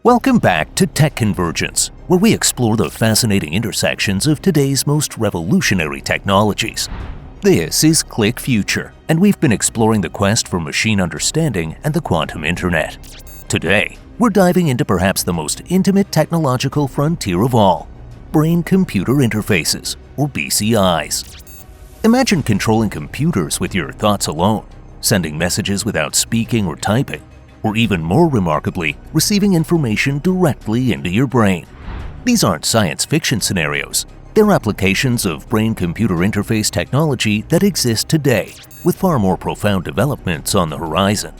Welcome back to Tech Convergence, where we explore the fascinating intersections of today's most revolutionary technologies. This is Click Future, and we've been exploring the quest for machine understanding and the quantum internet. Today, we're diving into perhaps the most intimate technological frontier of all, brain-computer interfaces, or BCIs. Imagine controlling computers with your thoughts alone, sending messages without speaking or typing, or even more remarkably, receiving information directly into your brain. These aren't science fiction scenarios. They're applications of brain-computer interface technology that exist today, with far more profound developments on the horizon.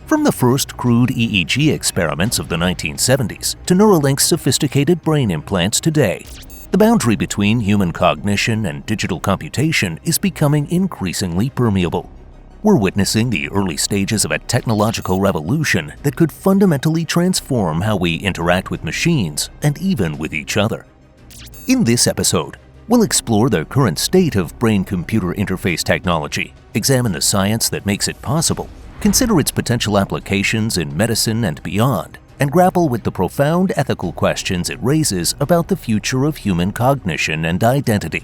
From the first crude EEG experiments of the 1970s to Neuralink's sophisticated brain implants today, the boundary between human cognition and digital computation is becoming increasingly permeable. We're witnessing the early stages of a technological revolution that could fundamentally transform how we interact with machines and even with each other. In this episode, we'll explore the current state of brain-computer interface technology, examine the science that makes it possible, consider its potential applications in medicine and beyond, and grapple with the profound ethical questions it raises about the future of human cognition and identity.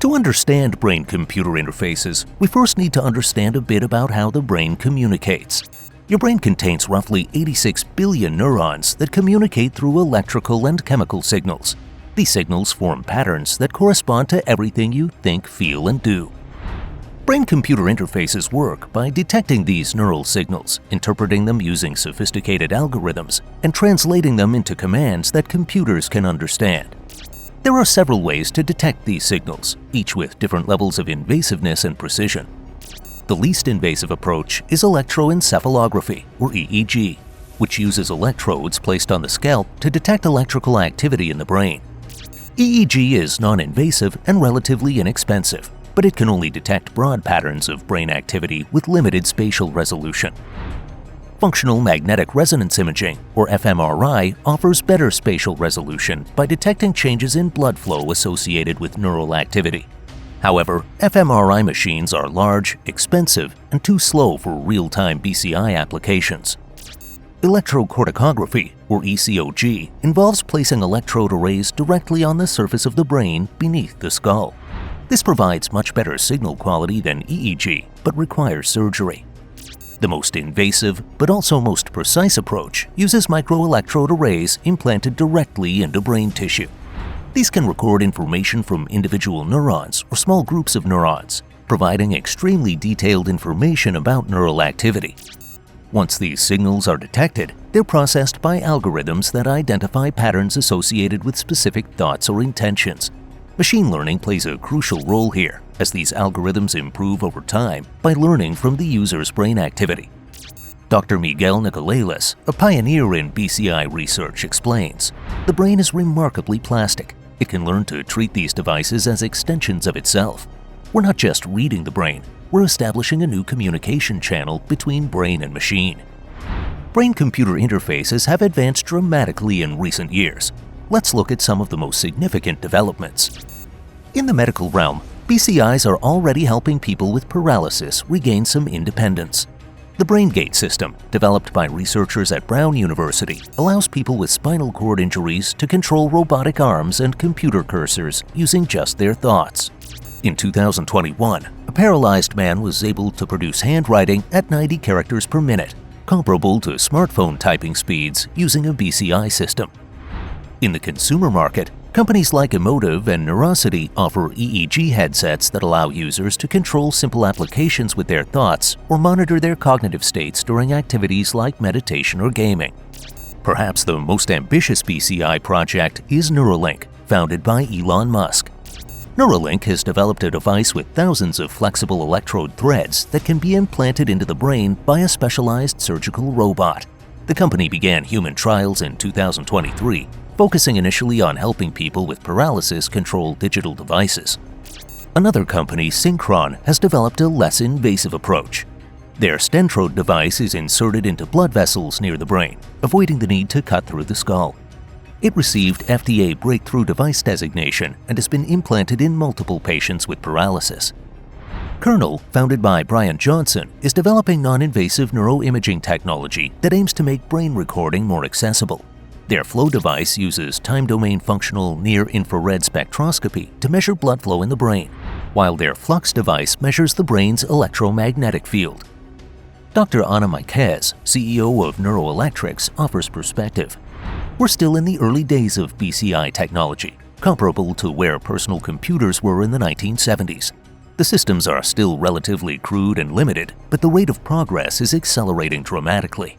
To understand brain-computer interfaces, we first need to understand a bit about how the brain communicates. Your brain contains roughly 86 billion neurons that communicate through electrical and chemical signals. These signals form patterns that correspond to everything you think, feel, and do. Brain-computer interfaces work by detecting these neural signals, interpreting them using sophisticated algorithms, and translating them into commands that computers can understand. There are several ways to detect these signals, each with different levels of invasiveness and precision. The least invasive approach is electroencephalography, or EEG, which uses electrodes placed on the scalp to detect electrical activity in the brain. EEG is non-invasive and relatively inexpensive, but it can only detect broad patterns of brain activity with limited spatial resolution. Functional magnetic resonance imaging, or fMRI, offers better spatial resolution by detecting changes in blood flow associated with neural activity. However, fMRI machines are large, expensive, and too slow for real-time BCI applications. Electrocorticography, or ECOG, involves placing electrode arrays directly on the surface of the brain beneath the skull. This provides much better signal quality than EEG, but requires surgery. The most invasive, but also most precise approach uses microelectrode arrays implanted directly into brain tissue. These can record information from individual neurons or small groups of neurons, providing extremely detailed information about neural activity. Once these signals are detected, they're processed by algorithms that identify patterns associated with specific thoughts or intentions. Machine learning plays a crucial role here, as these algorithms improve over time by learning from the user's brain activity. Dr. Miguel Nicolelis, a pioneer in BCI research, explains, "The brain is remarkably plastic. It can learn to treat these devices as extensions of itself. We're not just reading the brain, we're establishing a new communication channel between brain and machine." Brain-computer interfaces have advanced dramatically in recent years. Let's look at some of the most significant developments. In the medical realm, BCIs are already helping people with paralysis regain some independence. The BrainGate system, developed by researchers at Brown University, allows people with spinal cord injuries to control robotic arms and computer cursors using just their thoughts. In 2021, a paralyzed man was able to produce handwriting at 90 characters per minute, comparable to smartphone typing speeds using a BCI system. In the consumer market, companies like Emotive and Neuroscience offer EEG headsets that allow users to control simple applications with their thoughts or monitor their cognitive states during activities like meditation or gaming. Perhaps the most ambitious BCI project is Neuralink, founded by Elon Musk. Neuralink has developed a device with thousands of flexible electrode threads that can be implanted into the brain by a specialized surgical robot. The company began human trials in 2023, focusing initially on helping people with paralysis control digital devices. Another company, Synchron, has developed a less invasive approach. Their Stentrode device is inserted into blood vessels near the brain, avoiding the need to cut through the skull. It received FDA Breakthrough Device designation and has been implanted in multiple patients with paralysis. Kernel, founded by Brian Johnson, is developing non-invasive neuroimaging technology that aims to make brain recording more accessible. Their flow device uses time-domain functional near-infrared spectroscopy to measure blood flow in the brain, while their flux device measures the brain's electromagnetic field. Dr. Anna Marquez, CEO of Neuroelectrics, offers perspective. We're still in the early days of BCI technology, comparable to where personal computers were in the 1970s. The systems are still relatively crude and limited, but the rate of progress is accelerating dramatically.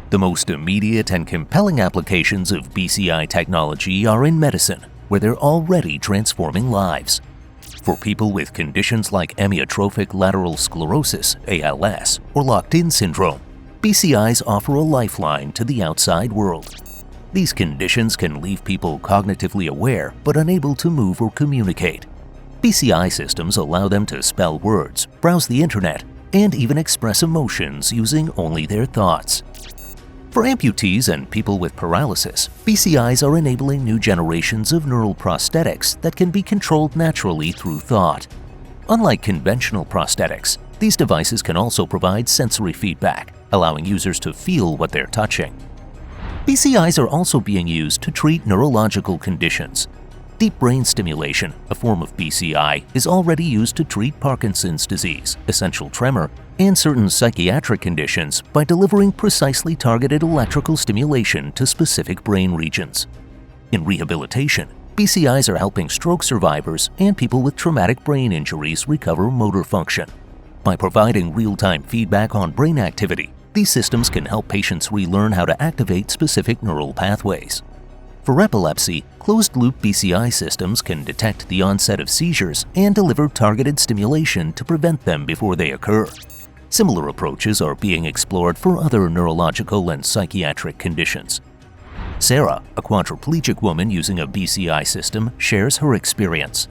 The most immediate and compelling applications of BCI technology are in medicine, where they're already transforming lives. For people with conditions like amyotrophic lateral sclerosis, ALS, or locked-in syndrome, BCIs offer a lifeline to the outside world. These conditions can leave people cognitively aware but unable to move or communicate. BCI systems allow them to spell words, browse the internet, and even express emotions using only their thoughts. For amputees and people with paralysis, BCIs are enabling new generations of neural prosthetics that can be controlled naturally through thought. Unlike conventional prosthetics, these devices can also provide sensory feedback, allowing users to feel what they're touching. BCIs are also being used to treat neurological conditions. Deep brain stimulation, a form of BCI, is already used to treat Parkinson's disease, essential tremor, and certain psychiatric conditions by delivering precisely targeted electrical stimulation to specific brain regions. In rehabilitation, BCIs are helping stroke survivors and people with traumatic brain injuries recover motor function. By providing real-time feedback on brain activity, these systems can help patients relearn how to activate specific neural pathways. For epilepsy, closed-loop BCI systems can detect the onset of seizures and deliver targeted stimulation to prevent them before they occur. Similar approaches are being explored for other neurological and psychiatric conditions. Sarah, a quadriplegic woman using a BCI system, shares her experience.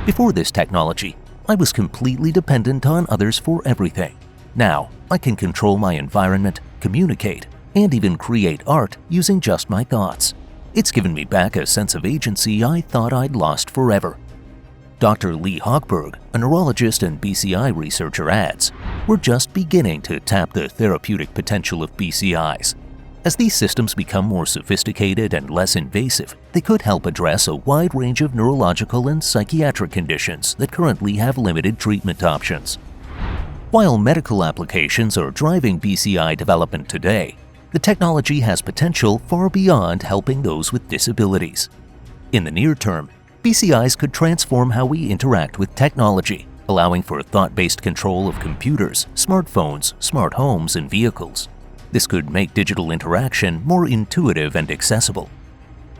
Before this technology, I was completely dependent on others for everything. Now, I can control my environment, communicate, and even create art using just my thoughts. It's given me back a sense of agency I thought I'd lost forever. Dr. Lee Hochberg, a neurologist and BCI researcher, adds, "We're just beginning to tap the therapeutic potential of BCIs. As these systems become more sophisticated and less invasive, they could help address a wide range of neurological and psychiatric conditions that currently have limited treatment options." While medical applications are driving BCI development today, the technology has potential far beyond helping those with disabilities. In the near term, BCIs could transform how we interact with technology, allowing for thought-based control of computers, smartphones, smart homes, and vehicles. This could make digital interaction more intuitive and accessible.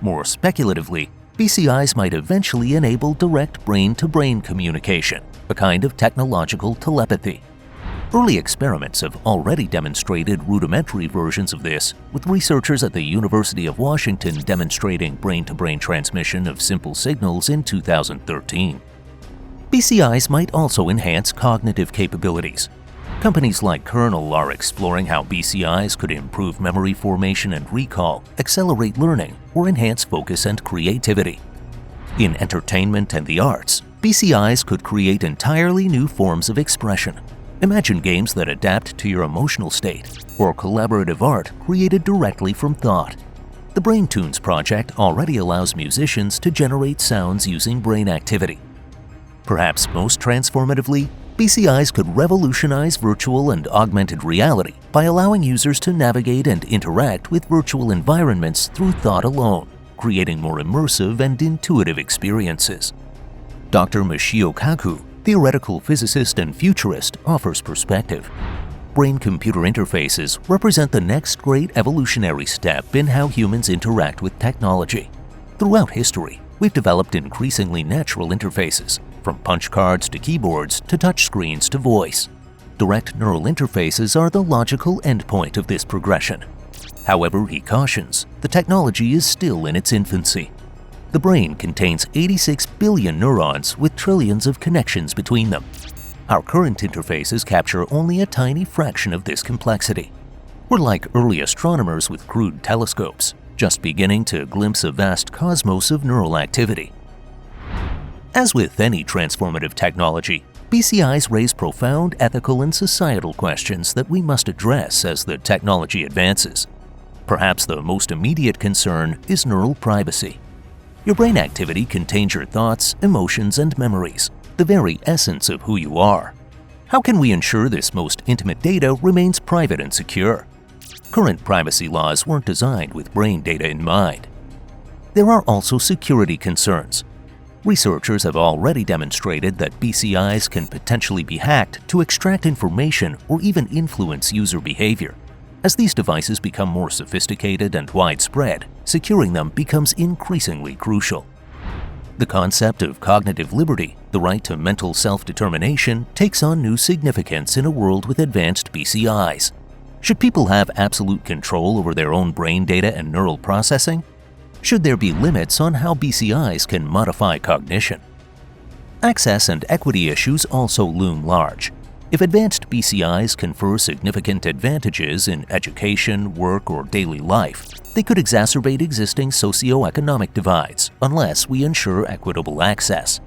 More speculatively, BCIs might eventually enable direct brain-to-brain communication, a kind of technological telepathy. Early experiments have already demonstrated rudimentary versions of this, with researchers at the University of Washington demonstrating brain-to-brain transmission of simple signals in 2013. BCIs might also enhance cognitive capabilities. Companies like Kernel are exploring how BCIs could improve memory formation and recall, accelerate learning, or enhance focus and creativity. In entertainment and the arts, BCIs could create entirely new forms of expression. Imagine games that adapt to your emotional state, or collaborative art created directly from thought. The BrainTunes project already allows musicians to generate sounds using brain activity. Perhaps most transformatively, BCIs could revolutionize virtual and augmented reality by allowing users to navigate and interact with virtual environments through thought alone, creating more immersive and intuitive experiences. Dr. Michio Kaku, theoretical physicist and futurist, offers perspective. Brain-computer interfaces represent the next great evolutionary step in how humans interact with technology. Throughout history, we've developed increasingly natural interfaces, from punch cards to keyboards to touchscreens to voice. Direct neural interfaces are the logical endpoint of this progression. However, he cautions, the technology is still in its infancy. The brain contains 86 billion neurons with trillions of connections between them. Our current interfaces capture only a tiny fraction of this complexity. We're like early astronomers with crude telescopes, just beginning to glimpse a vast cosmos of neural activity. As with any transformative technology, BCIs raise profound ethical and societal questions that we must address as the technology advances. Perhaps the most immediate concern is neural privacy. Your brain activity contains your thoughts, emotions, and memories, the very essence of who you are. How can we ensure this most intimate data remains private and secure? Current privacy laws weren't designed with brain data in mind. There are also security concerns. Researchers have already demonstrated that BCIs can potentially be hacked to extract information or even influence user behavior. As these devices become more sophisticated and widespread, securing them becomes increasingly crucial. The concept of cognitive liberty, the right to mental self-determination, takes on new significance in a world with advanced BCIs. Should people have absolute control over their own brain data and neural processing? Should there be limits on how BCIs can modify cognition? Access and equity issues also loom large. If advanced BCIs confer significant advantages in education, work, or daily life, they could exacerbate existing socioeconomic divides unless we ensure equitable access.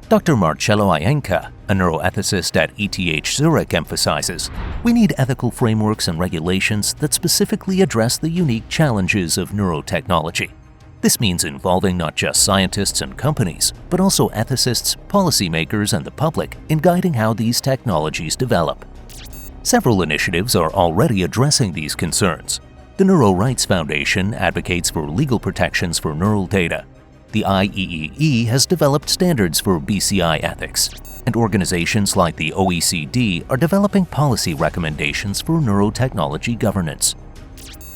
Dr. Marcello Ienca, a neuroethicist at ETH Zurich, emphasizes, we need ethical frameworks and regulations that specifically address the unique challenges of neurotechnology. This means involving not just scientists and companies, but also ethicists, policymakers, and the public in guiding how these technologies develop. Several initiatives are already addressing these concerns. The Neuro Rights Foundation advocates for legal protections for neural data. The IEEE has developed standards for BCI ethics, and organizations like the OECD are developing policy recommendations for neurotechnology governance.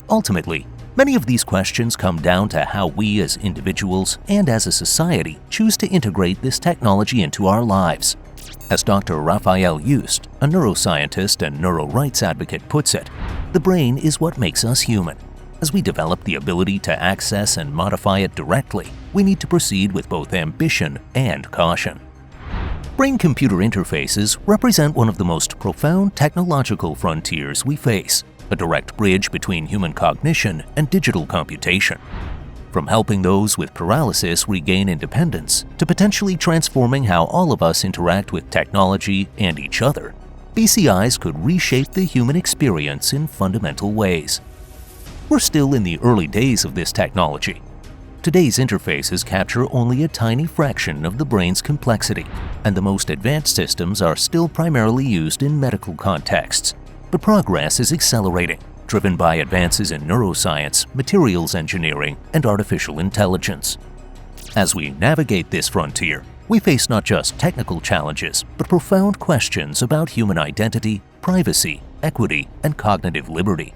Ultimately, many of these questions come down to how we as individuals and as a society choose to integrate this technology into our lives. As Dr. Raphael Just, a neuroscientist and neuro rights advocate, puts it, the brain is what makes us human. As we develop the ability to access and modify it directly, we need to proceed with both ambition and caution. Brain-computer interfaces represent one of the most profound technological frontiers we face, a direct bridge between human cognition and digital computation. From helping those with paralysis regain independence to potentially transforming how all of us interact with technology and each other, BCIs could reshape the human experience in fundamental ways. We're still in the early days of this technology. Today's interfaces capture only a tiny fraction of the brain's complexity, and the most advanced systems are still primarily used in medical contexts. But progress is accelerating, driven by advances in neuroscience, materials engineering, and artificial intelligence. As we navigate this frontier, we face not just technical challenges, but profound questions about human identity, privacy, equity, and cognitive liberty.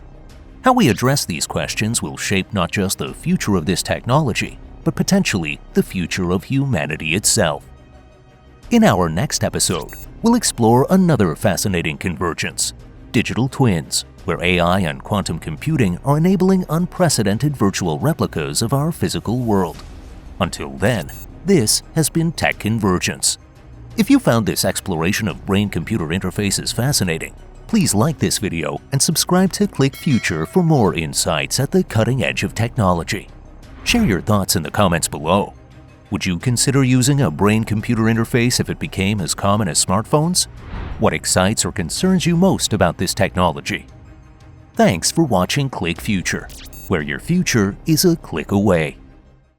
How we address these questions will shape not just the future of this technology, but potentially the future of humanity itself. In our next episode, we'll explore another fascinating convergence: digital twins, where AI and quantum computing are enabling unprecedented virtual replicas of our physical world. Until then, this has been Tech Convergence. If you found this exploration of brain-computer interfaces fascinating, please like this video and subscribe to Click Future for more insights at the cutting edge of technology. Share your thoughts in the comments below. Would you consider using a brain-computer interface if it became as common as smartphones? What excites or concerns you most about this technology? Thanks for watching Click Future, where your future is a click away.